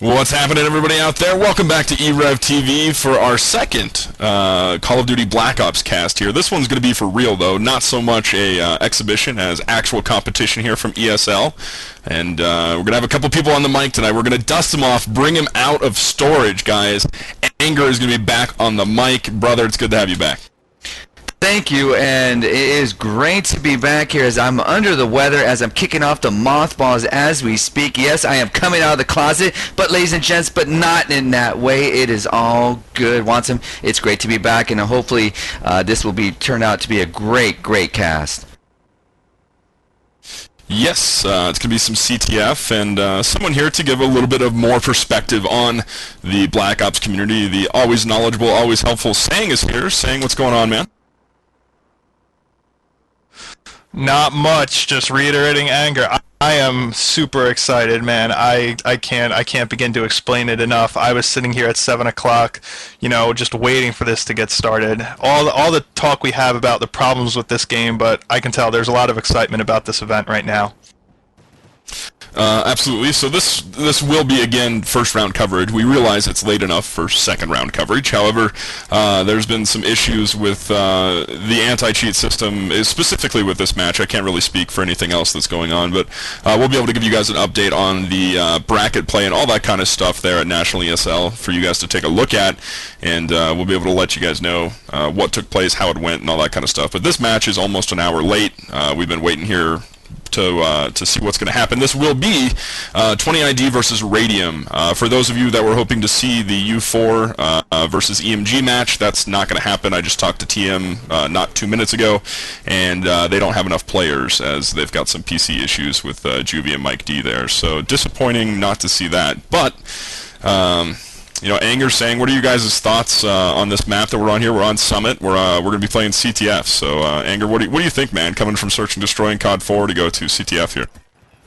What's happening, everybody out there? Welcome back to e-rev TV for our second Call of Duty Black Ops cast here. This one's going to be for real, though. Not so much a exhibition as actual competition here from ESL. And we're going to have a couple people on the mic tonight. We're going to dust them off, bring them out of storage, guys. Anger is going to be back on the mic. Brother, it's good to have you back. Thank you, and it is great to be back here as I'm under the weather, as I'm kicking off the mothballs as we speak. Yes, I am coming out of the closet, but ladies and gents, but not in that way. It is all good. Watson, it's great to be back, and hopefully this will turn out to be a great cast. Yes, it's going to be some CTF, and someone here to give a little bit of more perspective on the Black Ops community. The always knowledgeable, always helpful Sang is here. Sang, what's going on, man? Not much, just reiterating anger. I am super excited, man. I can't begin to explain it enough. I was sitting here at 7 o'clock, just waiting for this to get started. All the talk we have about the problems with this game, but I can tell there's a lot of excitement about this event right now. Absolutely. So this will be, again, first round coverage. We realize it's late enough for second round coverage. However, there's been some issues with the anti-cheat system, specifically with this match. I can't really speak for anything else that's going on, but we'll be able to give you guys an update on the bracket play and all that kind of stuff there at National ESL for you guys to take a look at, and we'll be able to let you guys know what took place, how it went, and all that kind of stuff. But this match is almost an hour late. We've been waiting here to see what's going to happen. This will be 20ID versus Radium. For those of you that were hoping to see the U4 versus EMG match, that's not going to happen. I just talked to TM not 2 minutes ago, and they don't have enough players as they've got some PC issues with Juvie and Mike D there. So disappointing not to see that. But Anger saying, what are you guys' thoughts on this map that we're on here? We're on Summit. We're going to be playing CTF. So, Anger, what do you think, man, coming from Search and Destroy and COD 4 to go to CTF here?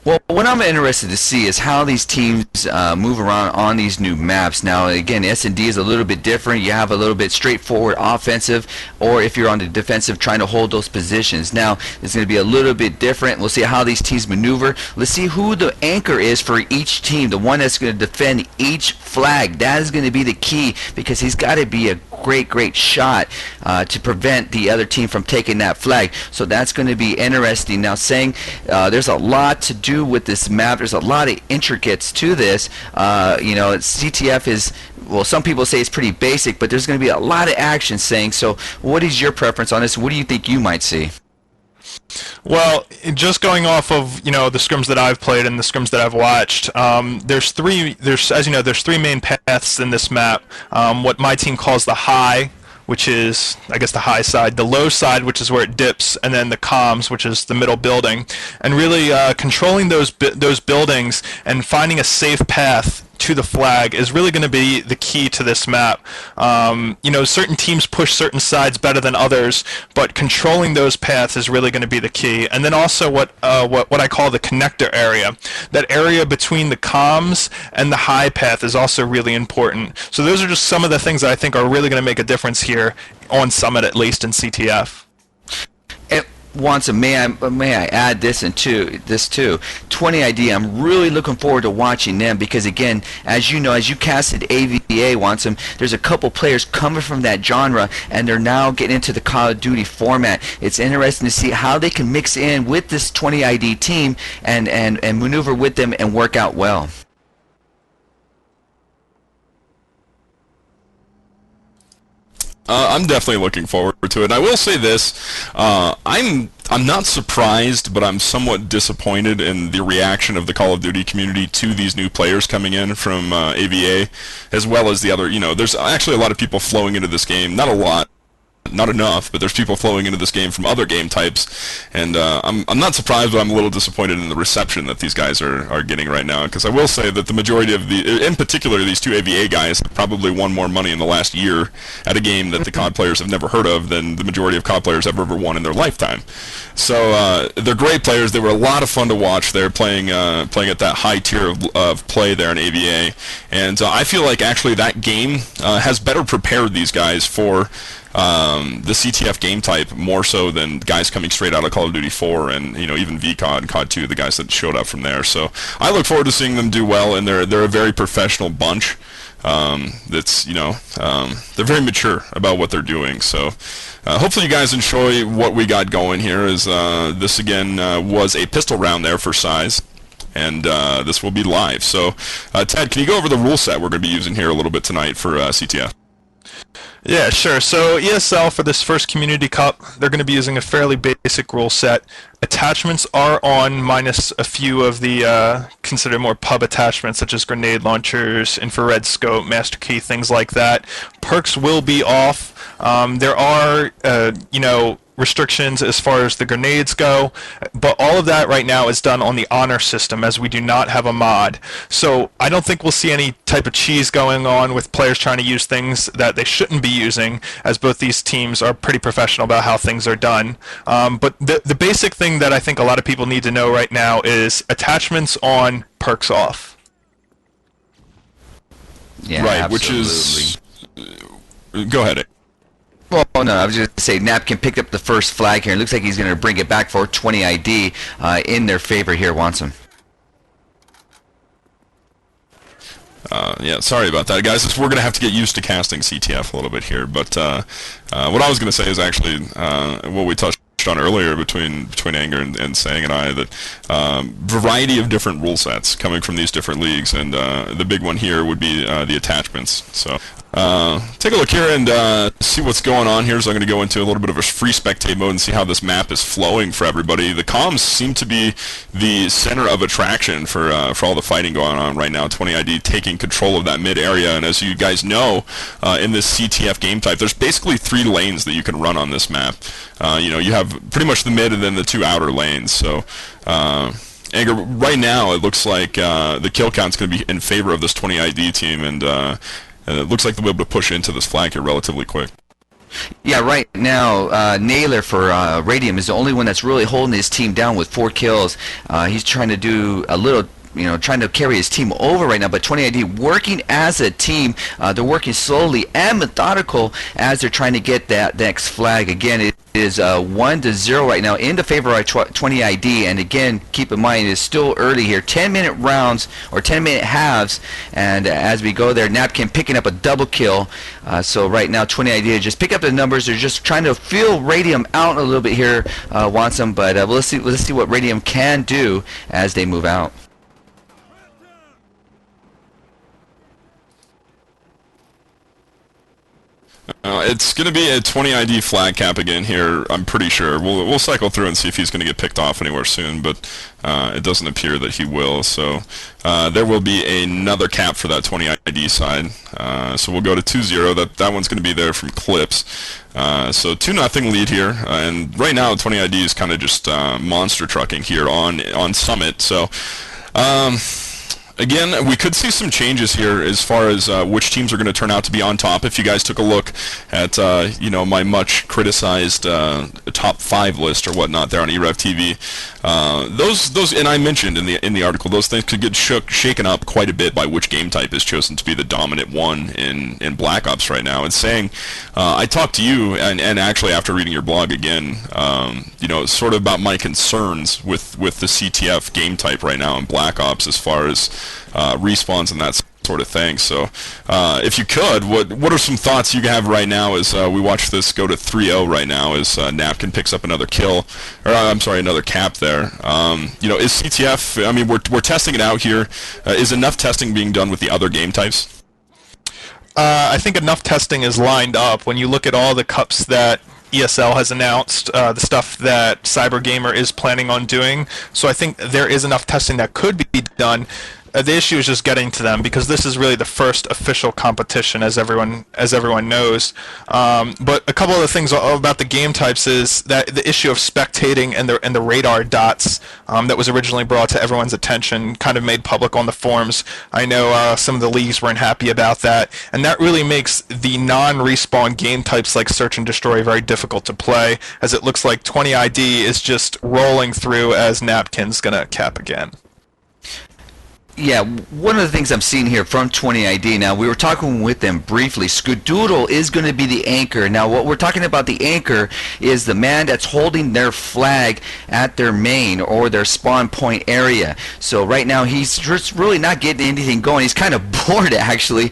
Well, what I'm interested to see is how these teams move around on these new maps. Now, again, S&D is a little bit different. You have a little bit straightforward offensive, or if you're on the defensive, trying to hold those positions. Now, it's going to be a little bit different. We'll see how these teams maneuver. Let's see who the anchor is for each team, the one that's going to defend each flag. That is going to be the key, because he's got to be a great shot to prevent the other team from taking that flag. So that's going to be interesting. Now, saying there's a lot to do with this map. There's a lot of intricates to this. CTF is, well, some people say it's pretty basic, but there's going to be a lot of action. Saying, so what is your preference on this? What do you think you might see? Well, just going off of the scrims that I've played and the scrims that I've watched, there's three main paths in this map. What my team calls the high, which is, I guess, the high side, the low side, which is where it dips, and then the comms, which is the middle building. And really controlling those buildings and finding a safe path to the flag is really going to be the key to this map. Certain teams push certain sides better than others, but controlling those paths is really going to be the key. And then also what I call the connector area. That area between the comms and the high path is also really important. So those are just some of the things that I think are really going to make a difference here on Summit, at least in CTF. Watson, may I add this too? 20ID, I'm really looking forward to watching them, because again, as you know, as you casted AVA, Watson, there's a couple players coming from that genre, and they're now getting into the Call of Duty format. It's interesting to see how they can mix in with this 20ID team and maneuver with them and work out well. I'm definitely looking forward to it. I will say this, I'm not surprised, but I'm somewhat disappointed in the reaction of the Call of Duty community to these new players coming in from AVA, as well as the other, there's actually a lot of people flowing into this game, not a lot, not enough, but there's people flowing into this game from other game types, and I'm not surprised, but I'm a little disappointed in the reception that these guys are getting right now, because I will say that the majority of in particular, these two AVA guys have probably won more money in the last year at a game that the COD players have never heard of than the majority of COD players have ever won in their lifetime. So they're great players. They were a lot of fun to watch. They're playing at that high tier of play there in AVA, and I feel like actually that game has better prepared these guys for the CTF game type more so than guys coming straight out of Call of Duty 4 and even VCOD and COD 2, the guys that showed up from there. So I look forward to seeing them do well, and they're a very professional bunch. That's they're very mature about what they're doing. So hopefully you guys enjoy what we got going here. Is this again was a pistol round there for size, and this will be live. So Ted, can you go over the rule set we're going to be using here a little bit tonight for CTF? Yeah, sure. So ESL for this first Community Cup, they're going to be using a fairly basic rule set. Attachments are on, minus a few of the considered more pub attachments, such as grenade launchers, infrared scope, master key, things like that. Perks will be off. There are, restrictions as far as the grenades go, but all of that right now is done on the honor system, as we do not have a mod. So I don't think we'll see any type of cheese going on with players trying to use things that they shouldn't be using, as both these teams are pretty professional about how things are done. But the basic thing that I think a lot of people need to know right now is attachments on, perks off. Yeah, right, absolutely. which is... Go ahead. Well, no, I was just going to say Napkin picked up the first flag here. It looks like he's going to bring it back for 20 ID in their favor here, Wansom. Yeah, sorry about that, guys. We're going to have to get used to casting CTF a little bit here. But what I was going to say is actually what we touched on earlier between Anger and Sang and I, that variety of different rule sets coming from these different leagues, and the big one here would be the attachments. So take a look here and see what's going on here. So I'm going to go into a little bit of a free spectate mode and see how this map is flowing for everybody. The comms seem to be the center of attraction for all the fighting going on right now. 20 ID taking control of that mid area, and as you guys know, in this CTF game type, there's basically 3 lanes that you can run on this map. You have pretty much the mid and then the 2 outer lanes. So Anger, right now it looks like the kill count's going to be in favor of this 20 ID team, and it looks like they'll be able to push into this flag here relatively quick. Yeah, right now, Naylor for Radium is the only one that's really holding his team down with 4 kills. He's trying to do a little, trying to carry his team over right now, but 20 ID working as a team. They're working slowly and methodical as they're trying to get that next flag. Again, it is 1-0 right now in the favor of 20 ID, and again, keep in mind, it's still early here. 10-minute rounds, or 10-minute halves, and as we go there, Napkin picking up a double kill. So right now, 20 ID just pick up the numbers. They're just trying to feel Radium out a little bit here, Wansom, but let's see what Radium can do as they move out. It's going to be a 20 ID flag cap again here, I'm pretty sure. We'll cycle through and see if he's going to get picked off anywhere soon, but it doesn't appear that he will. So there will be another cap for that 20 ID side. So we'll go to 2-0. That one's going to be there from Clips. So 2-0 lead here, and right now 20 ID is kind of just monster trucking here on Summit. So again, we could see some changes here as far as which teams are going to turn out to be on top. If you guys took a look at my much criticized top 5 list or whatnot there on e-rev TV, those and I mentioned in the article, those things could get shaken up quite a bit by which game type is chosen to be the dominant one in Black Ops right now. And saying, I talked to you and actually after reading your blog again, sort of about my concerns with the CTF game type right now in Black Ops as far as respawns and that sort of thing. So if you could, what are some thoughts you have right now as we watch this go to 3-0 right now as Napkin picks up another kill, or I'm sorry, another cap there. Is CTF, I mean, we're testing it out here. Is enough testing being done with the other game types? I think enough testing is lined up. When you look at all the cups that ESL has announced, the stuff that CyberGamer is planning on doing, so I think there is enough testing that could be done. The issue is just getting to them, because this is really the first official competition, as everyone knows. But a couple of the things about the game types is that the issue of spectating and the radar dots that was originally brought to everyone's attention, kind of made public on the forums. I know some of the leagues weren't happy about that, and that really makes the non-respawn game types like Search and Destroy very difficult to play, as it looks like 20 ID is just rolling through as Napkin's gonna cap again. Yeah, one of the things I'm seeing here from 20ID, now we were talking with them briefly, Skadoodle is going to be the anchor. Now what we're talking about, the anchor is the man that's holding their flag at their main or their spawn point area. So right now he's just really not getting anything going. He's kind of bored actually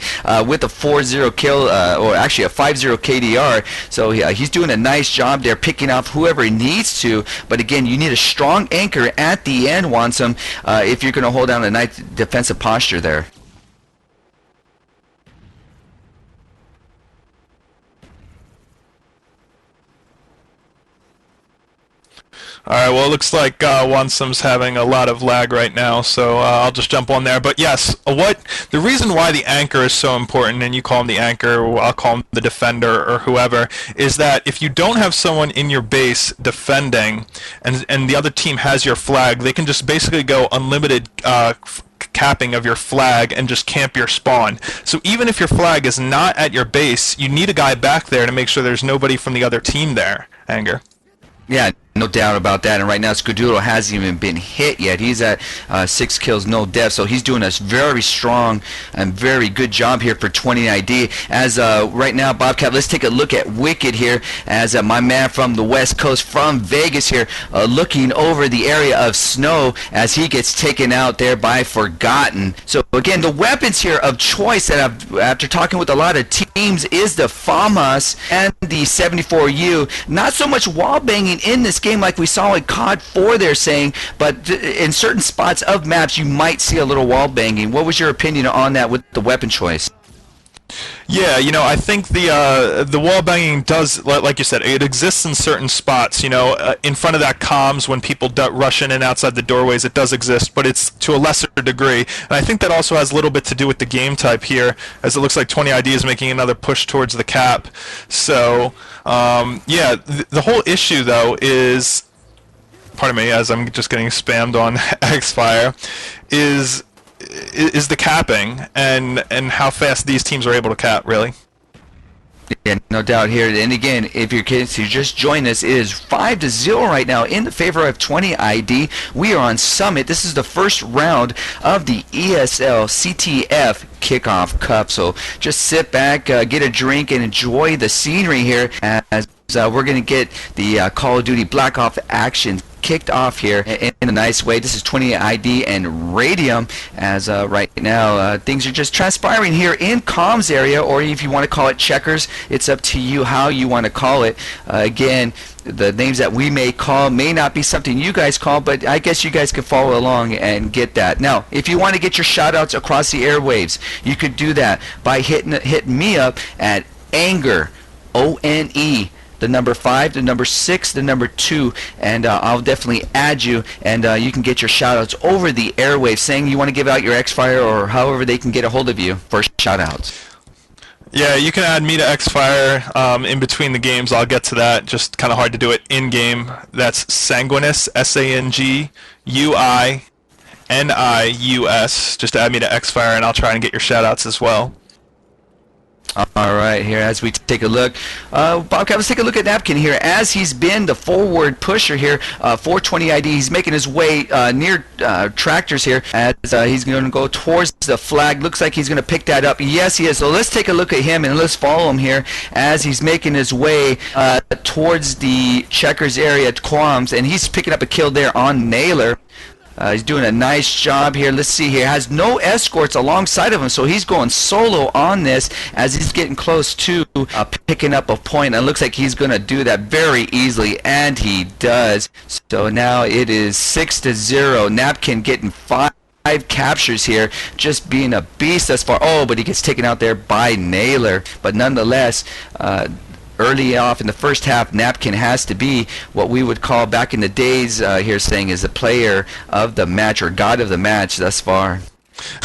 with a 4-0 kill, or actually a 5-0 KDR. So he's doing a nice job there picking off whoever he needs to. But again, you need a strong anchor at the end, Wansum, if you're going to hold down a nice defensive posture there. Alright, well, it looks like Wansum's having a lot of lag right now, so I'll just jump on there. But yes, the reason why the anchor is so important, and you call him the anchor, or I'll call him the defender, or whoever, is that if you don't have someone in your base defending, and the other team has your flag, they can just basically go unlimited capping of your flag and just camp your spawn. So even if your flag is not at your base, you need a guy back there to make sure there's nobody from the other team there, Anger. Yeah, no doubt about that. And right now, Skadoodle hasn't even been hit yet. He's at 6 kills, no deaths. So he's doing a very strong and very good job here for 20ID. As right now, Bobcat, let's take a look at Wicked here. As my man from the West Coast, from Vegas here, looking over the area of snow as he gets taken out there by Forgotten. So again, the weapons here of choice that after talking with a lot of teams is the FAMAS and the 74U. Not so much wall banging in this game like we saw in COD 4 they're saying, but in certain spots of maps you might see a little wall banging. What was your opinion on that with the weapon choice? Yeah, I think the wall banging does, like you said, it exists in certain spots. In front of that comms when people rush in and outside the doorways, it does exist, but it's to a lesser degree. And I think that also has a little bit to do with the game type here, as it looks like 20ID is making another push towards the cap. So, yeah, the whole issue though is, pardon me, as I'm just getting spammed on Xfire, is the capping and how fast these teams are able to cap, really. Yeah, no doubt here. And again, if you're kids who just joined us, it is 5-0 right now in the favor of 20ID. We are on Summit. This is the first round of the ESL CTF Kickoff Cup. So just sit back, get a drink, and enjoy the scenery here as we're going to get the Call of Duty Black Ops action kicked off here in a nice way. This is 20ID and Radium, as right now things are just transpiring here in comms area, or if you want to call it checkers, it's up to you how you want to call it. Again, the names that we may call may not be something you guys call, but I guess you guys can follow along and get that. Now, if you want to get your shout-outs across the airwaves, you could do that by hitting me up at Anger, O-N-E, the number 5, the number 6, the number 2, and I'll definitely add you, and you can get your shout-outs over the airwaves, saying you want to give out your Xfire or however they can get a hold of you for shout-outs. Yeah, you can add me to Xfire in between the games. I'll get to that. Just kind of hard to do it in-game. That's Sanguinus, SANGUINIUS. Just add me to Xfire, and I'll try and get your shout-outs as well. All right, here as we take a look, Bobcat, let's take a look at Napkin here. As he's been the forward pusher here for 20ID, he's making his way near tractors here as he's going to go towards the flag. Looks like he's going to pick that up. Yes, he is. So let's take a look at him and let's follow him here as he's making his way towards the checkers area at Qualms, and he's picking up a kill there on Naylor. He's doing a nice job here. Let's see here. Has no escorts alongside of him, so he's going solo on this as he's getting close to picking up a point. And it looks like he's going to do that very easily, and he does. So now it is 6-0. Napkin getting 5 captures here, just being a beast thus far. Oh, but he gets taken out there by Naylor. But nonetheless, early off in the first half, Napkin has to be what we would call back in the days here saying is the player of the match or god of the match thus far.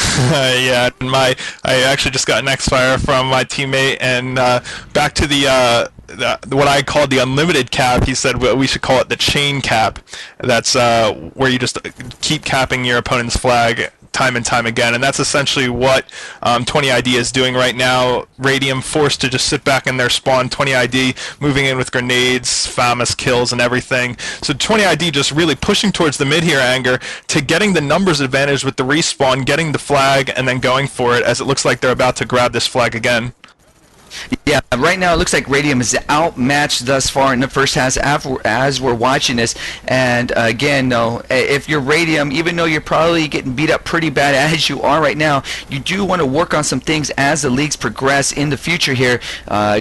Yeah, I actually just got an X-Fire from my teammate, and back to the what I called the unlimited cap, he said we should call it the chain cap. That's where you just keep capping your opponent's flag time and time again, and that's essentially what 20ID is doing right now. Radium forced to just sit back in their spawn, 20ID moving in with grenades, famous kills, and everything. So 20ID just really pushing towards the mid here, Anger, to getting the numbers advantage with the respawn, getting the flag, and then going for it, as it looks like they're about to grab this flag again. Yeah, right now it looks like Radium is outmatched thus far in the first half as we're watching this. And again, no, if you're Radium, even though you're probably getting beat up pretty bad as you are right now, you do want to work on some things as the leagues progress in the future here.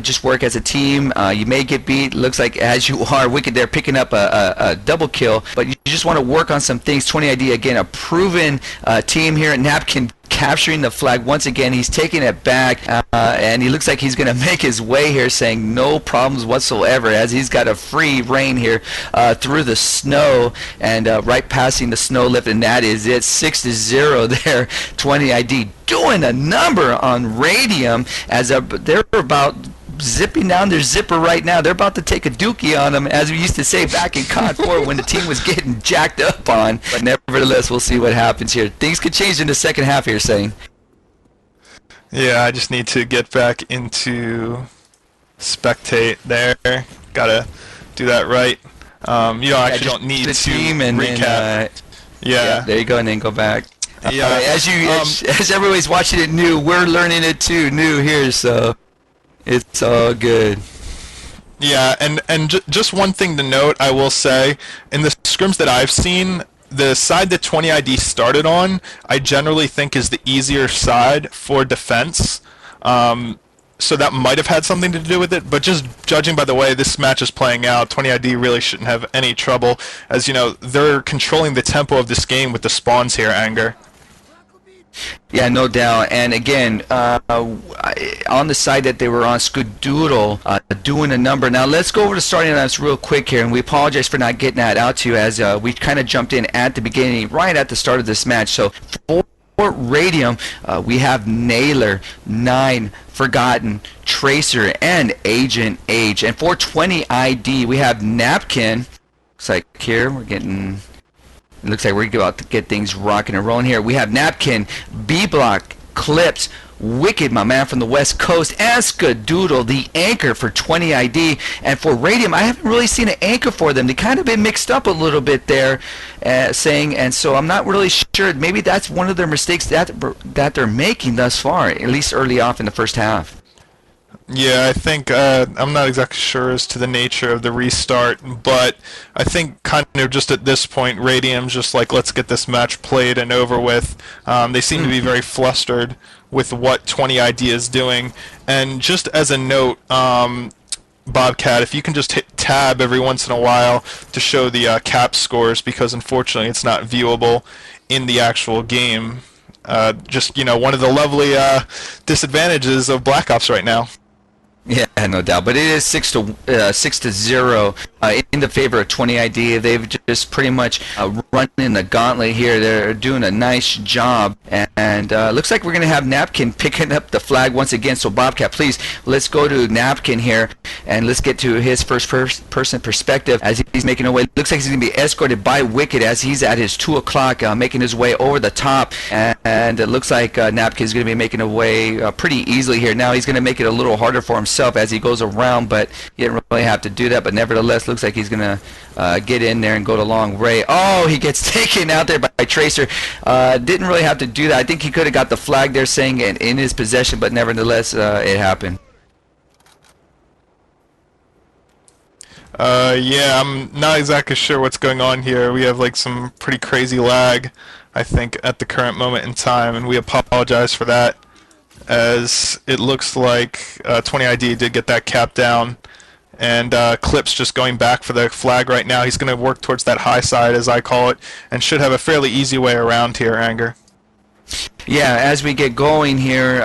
Just work as a team. You may get beat. Looks like as you are, Wicked there picking up a double kill. But you just want to work on some things. 20ID, again, a proven team here at Napkin, capturing the flag once again. He's taking it back, and he looks like he's going to make his way here, saying no problems whatsoever, as he's got a free reign here through the snow and right passing the snow lift, and that is it. 6-0 there. 20ID doing a number on Radium, as they're about zipping down their zipper right now. They're about to take a dookie on them, as we used to say back in COD 4 when the team was getting jacked up on. But nevertheless, we'll see what happens here. Things could change in the second half here, saying. Yeah, I just need to get back into spectate there. Gotta do that right. You don't need to team and recap. Then, yeah, there you go, and then go back. Yeah. As everybody's watching it new, we're learning it too new here, so it's all good. Yeah, and just one thing to note, I will say, in the scrims that I've seen, the side that 20ID started on, I generally think is the easier side for defense. So that might have had something to do with it, but just judging by the way this match is playing out, 20ID really shouldn't have any trouble, as you know, they're controlling the tempo of this game with the spawns here, Anger. Yeah, no doubt. And again, on the side that they were on, Skadoodle doing a number. Now let's go over to starting lineups real quick here, and we apologize for not getting that out to you, as we kind of jumped in at the beginning, right at the start of this match. So for Radium, we have Nailer, 9, Forgotten, Tracer, and Agent H. And for 20ID, we have Napkin. Looks like here we're getting... It looks like we're about to get things rocking and rolling here. We have Napkin, B-Block, Clips, Wicked, my man from the West Coast, and Skadoodle, the anchor for 20ID. And for Radium, I haven't really seen an anchor for them. They kind of been mixed up a little bit there, saying, and so I'm not really sure. Maybe that's one of their mistakes that they're making thus far, at least early off in the first half. Yeah, I think I'm not exactly sure as to the nature of the restart, but I think kind of just at this point, Radium's just like, let's get this match played and over with. They seem to be very flustered with what 20ID is doing. And just as a note, Bobcat, if you can just hit tab every once in a while to show the cap scores, because unfortunately it's not viewable in the actual game. Just, one of the lovely disadvantages of Black Ops right now. Yeah, no doubt. But it is 6-0 in the favor of 20ID. They've just pretty much run in the gauntlet here. They're doing a nice job. And looks like we're going to have Napkin picking up the flag once again. So, Bobcat, please, let's go to Napkin here. And let's get to his first-person perspective as he's making his way. Looks like he's going to be escorted by Wicked as he's at his 2 o'clock, making his way over the top. And it looks like Napkin's going to be making a way pretty easily here. Now he's going to make it a little harder for himself as he goes around, but he didn't really have to do that. But nevertheless, looks like he's going to get in there and go to long Ray. Oh, he gets taken out there by Tracer. Didn't really have to do that. I think he could have got the flag there saying in his possession, but nevertheless, it happened. Yeah, I'm not exactly sure what's going on here. We have like some pretty crazy lag, I think, at the current moment in time, and we apologize for that, as it looks like 20ID did get that cap down, and Clip's just going back for the flag right now. He's going to work towards that high side, as I call it, and should have a fairly easy way around here, Anger. Yeah, as we get going here,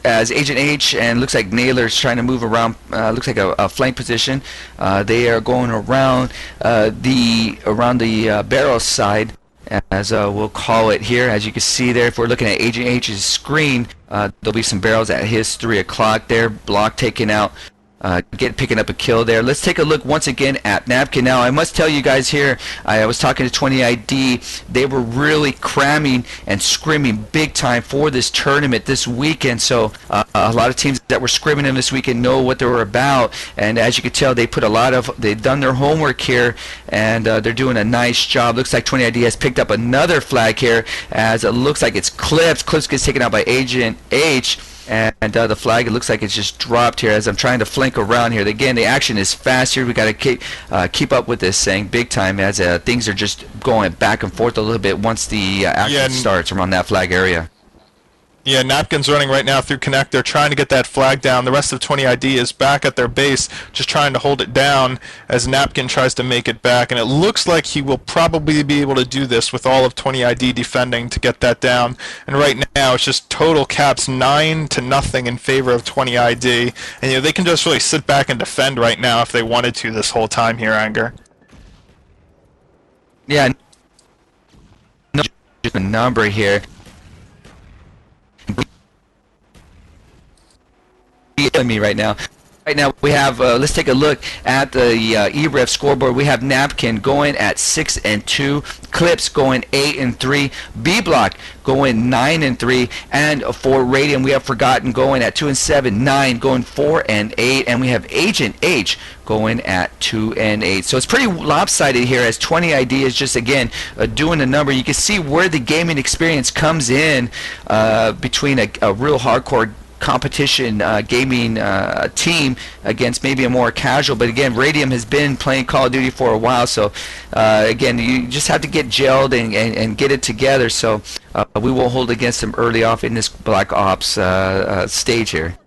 as Agent H and looks like Nailer's trying to move around, looks like a flank position. They are going around the barrel side, as we'll call it here. As you can see there, if we're looking at Agent H's screen, there'll be some barrels at his 3 o'clock there. Block taken out picking up a kill there. Let's take a look once again at Napkin. Now, I must tell you guys here, I was talking to 20ID. They were really cramming and scrimming big time for this tournament this weekend. So a lot of teams that were scrimming in this weekend know what they were about. And as you can tell, they've done their homework here, and they're doing a nice job. Looks like 20ID has picked up another flag here, as it looks like it's Clips. Clips gets taken out by Agent H. And the flag, it looks like it's just dropped here as I'm trying to flank around here. Again, the action is fast here. We got to keep up with this thing big time, as things are just going back and forth a little bit once the action starts around that flag area. Yeah, Napkin's running right now through Connect. They're trying to get that flag down. The rest of 20ID is back at their base, just trying to hold it down as Napkin tries to make it back. And it looks like he will probably be able to do this with all of 20ID defending to get that down. And right now, it's just total caps 9-0 in favor of 20ID. And they can just really sit back and defend right now if they wanted to this whole time here, Anger. Yeah, just a number here. Me right now. Right now we have, let's take a look at the e-rev scoreboard. We have Napkin going at 6-2, Clips going 8-3, B-Block going 9-3, and for Radium we have Forgotten going at 2-7, 9 going 4-8, and we have Agent H going at 2-8. So it's pretty lopsided here, as 20ID is just again doing a number. You can see where the gaming experience comes in between a real hardcore competition gaming team against maybe a more casual, but again, Radium has been playing Call of Duty for a while, so again, you just have to get gelled and get it together. So we will hold against them early off in this Black Ops stage here.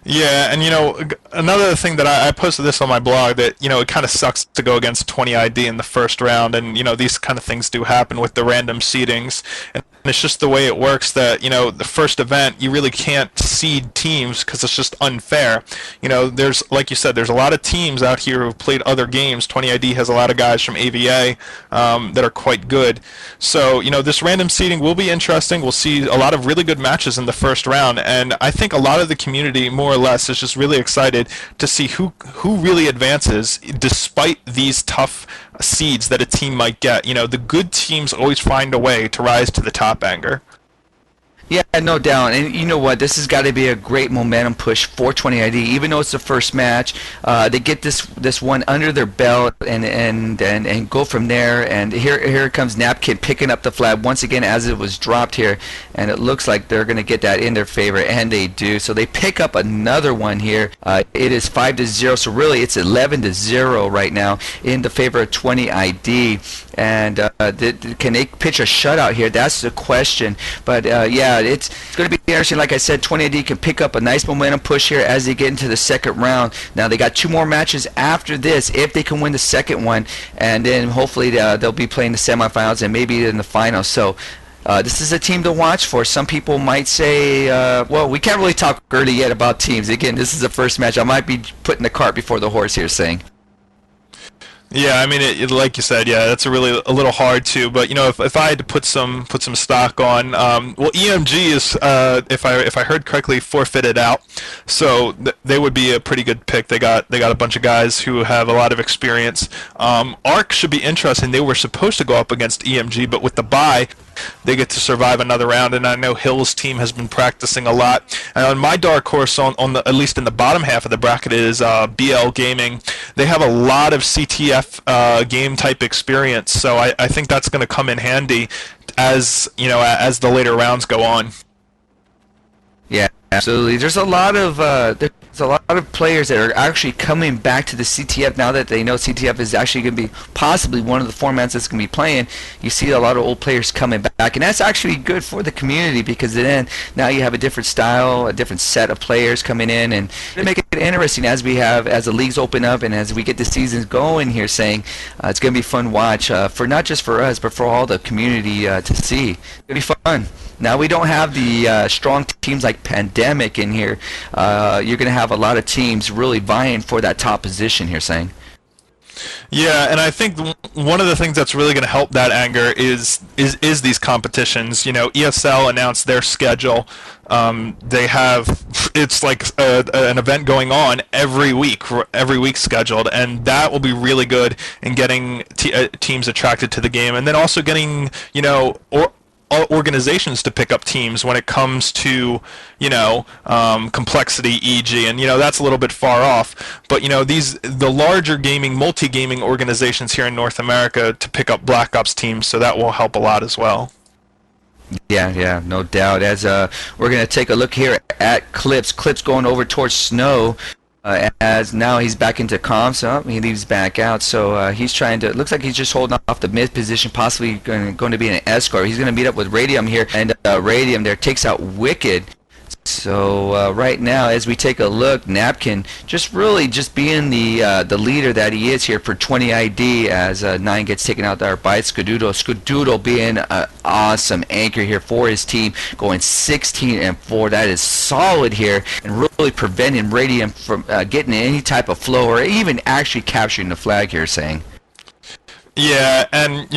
Yeah, and another thing that I posted this on my blog, that it kind of sucks to go against 20ID in the first round, and these kind of things do happen with the random seedings, and it's just the way it works that the first event you really can't seed teams because it's just unfair. There's, like you said, there's a lot of teams out here who've played other games. 20ID has a lot of guys from AVA that are quite good, so this random seeding will be interesting. We'll see a lot of really good matches in the first round, and I think a lot of the community more or less is just really excited to see who really advances despite these tough seeds that a team might get. The good teams always find a way to rise to the top, Anger. Yeah, no doubt. And you know what? This has got to be a great momentum push for 20ID. Even though it's the first match, they get this one under their belt and go from there. And here comes Napkin picking up the flag once again as it was dropped here. And it looks like they're going to get that in their favor, and they do. So they pick up another one here. It is 5-0. So really, it's 11-0 right now in the favor of 20ID. And can they pitch a shutout here? That's the question. But yeah, it's going to be interesting. Like I said, 20ID can pick up a nice momentum push here as they get into the second round. Now they got 2 more matches after this if they can win the second one, and then hopefully they'll be playing the semifinals and maybe in the finals. So this is a team to watch for. Some people might say, well, we can't really talk early yet about teams. Again, this is the first match. I might be putting the cart before the horse here, saying. Yeah, I mean, like you said, yeah, that's a little hard too. But if I had to put some stock on, well, EMG is, if I heard correctly, forfeited out, so they would be a pretty good pick. They got a bunch of guys who have a lot of experience. ARC should be interesting. They were supposed to go up against EMG, but with the bye, they get to survive another round, and I know Hill's team has been practicing a lot. And on my dark horse, on the, at least in the bottom half of the bracket, is BL Gaming. They have a lot of CTF game type experience, so I think that's going to come in handy as as the later rounds go on. Yeah, absolutely. There's a lot of players that are actually coming back to the CTF now that they know CTF is actually going to be possibly one of the formats that's going to be playing. You see a lot of old players coming back, and that's actually good for the community because then now you have a different style, a different set of players coming in, and to make it interesting as the leagues open up and as we get the seasons going here. Saying it's going to be fun watch for not just for us but for all the community to see. It's going to be fun. Now we don't have the strong teams like Pandemic in here. You're going to have a lot of teams really vying for that top position here, saying. Yeah, and I think one of the things that's really going to help that anger is these competitions. You know, ESL announced their schedule. They have it's like an event going on every week scheduled, and that will be really good in getting teams attracted to the game, and then also getting organizations to pick up teams when it comes to complexity, e.g., and that's a little bit far off, but the larger multi-gaming organizations here in North America to pick up Black Ops teams, so that will help a lot as well. Yeah, no doubt. As we're gonna take a look here at Clips going over towards Snow. As now he's back into comms, he leaves back out, so he's trying to. Looks like he's just holding off the mid position, possibly going to be an escort. He's going to meet up with Radium here, and Radium there takes out Wicked. So right now, as we take a look, Napkin just being the leader that he is here for 20ID, as 9 gets taken out there by Scudoodle being an awesome anchor here for his team, going 16-4. That is solid here, and really preventing Radium from getting any type of flow or even actually capturing the flag here, saying. Yeah, and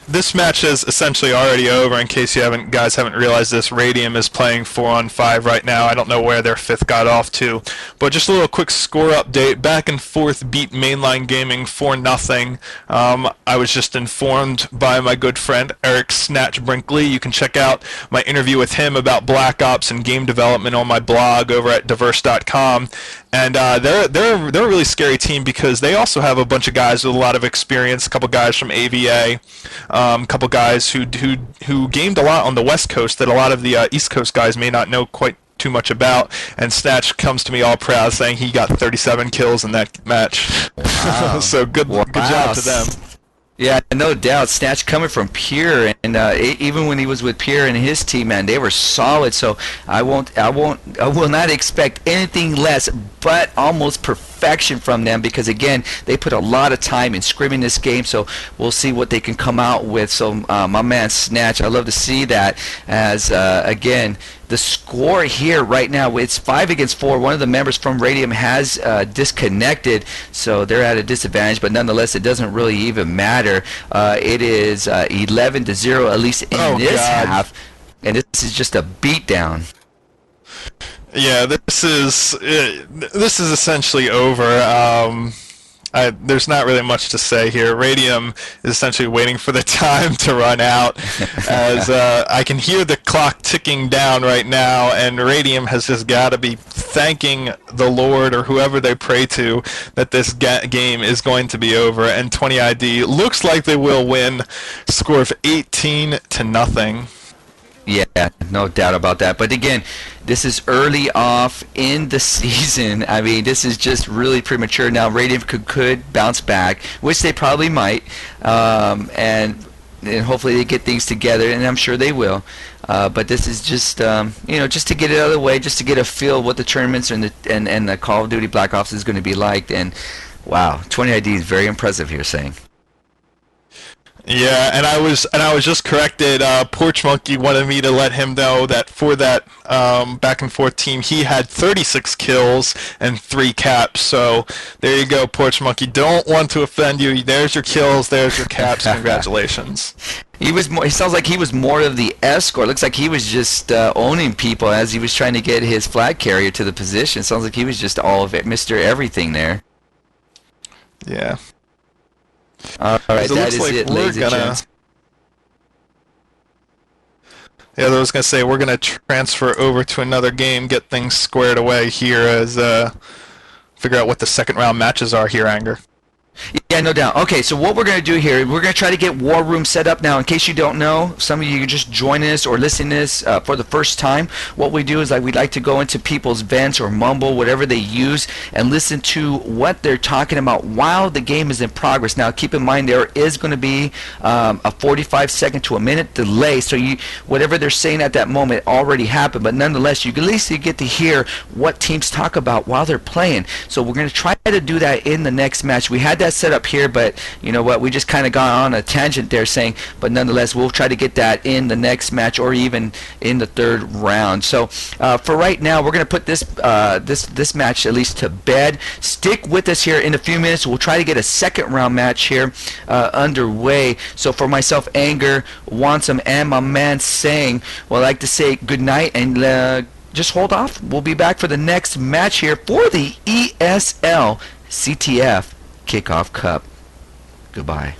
this match is essentially already over. In case guys haven't realized this, Radium is playing 4-on-5 right now. I don't know where their 5th got off to, but just a little quick score update. Back and Forth beat Mainline Gaming 4-0. I was just informed by my good friend Eric Snatch Brinkley. You can check out my interview with him about Black Ops and game development on my blog over at diverse.com. And they're a really scary team because they also have a bunch of guys with a lot of experience. A couple guys from AVA, a couple guys who gamed a lot on the West Coast that a lot of the East Coast guys may not know quite too much about. And Snatch comes to me all proud, saying he got 37 kills in that match. Wow. So good job to them. Yeah, no doubt. Snatch coming from Pure, and even when he was with Pure and his team, man, they were solid. So I will not expect anything less but almost perfection from them, because again, they put a lot of time in scrimming this game. So we'll see what they can come out with. So my man Snatch, I love to see that. As again, the score here right now, it's 5-4. One of the members from Radium has disconnected, so they're at a disadvantage, but nonetheless, it doesn't really even matter. It is 11-0, at least in this half, and this is just a beatdown. Yeah, this is essentially over. There's not really much to say here. Radium is essentially waiting for the time to run out, as I can hear the clock ticking down right now, and Radium has just got to be thanking the Lord or whoever they pray to that this game is going to be over, and 20ID looks like they will win. Score of 18-0. Yeah, no doubt about that. But again, this is early off in the season. I mean, this is just really premature. Now, Radium could bounce back, which they probably might, and hopefully they get things together, and I'm sure they will. But this is just, just to get it out of the way, just to get a feel of what the tournaments and the Call of Duty Black Ops is going to be like. And wow, 20ID is very impressive here, saying. Yeah, and I was just corrected. Porch Monkey wanted me to let him know that for that back and forth team, he had 36 kills and 3 caps. So there you go, Porch Monkey. Don't want to offend you. There's your kills. There's your caps. Congratulations. He sounds like he was more of the escort. Looks like he was just owning people as he was trying to get his flag carrier to the position. Sounds like he was just all of it, Mr. Everything there. Yeah. All right, that is it, ladies and gents. Yeah, I was going to say, we're going to transfer over to another game, get things squared away here, as figure out what the second round matches are here, Anger. Yeah, no doubt. Okay, so what we're going to do here, we're going to try to get War Room set up now. In case you don't know, some of you are just joining us or listening to this for the first time. What we do is we'd like to go into people's vents or mumble, whatever they use, and listen to what they're talking about while the game is in progress. Now, keep in mind there is going to be a 45-second to a minute delay, so whatever they're saying at that moment already happened, but nonetheless, you at least get to hear what teams talk about while they're playing. So we're going to try to do that in the next match. We had that set up here, but you know what? We just kind of got on a tangent there saying, but nonetheless, we'll try to get that in the next match or even in the third round. So for right now, we're going to put this match at least to bed. Stick with us here in a few minutes. We'll try to get a second round match here underway. So for myself, Anger, Wansome, and my man Sang, well, I'd like to say good night and just hold off. We'll be back for the next match here for the ESL CTF Kickoff Cup. Goodbye.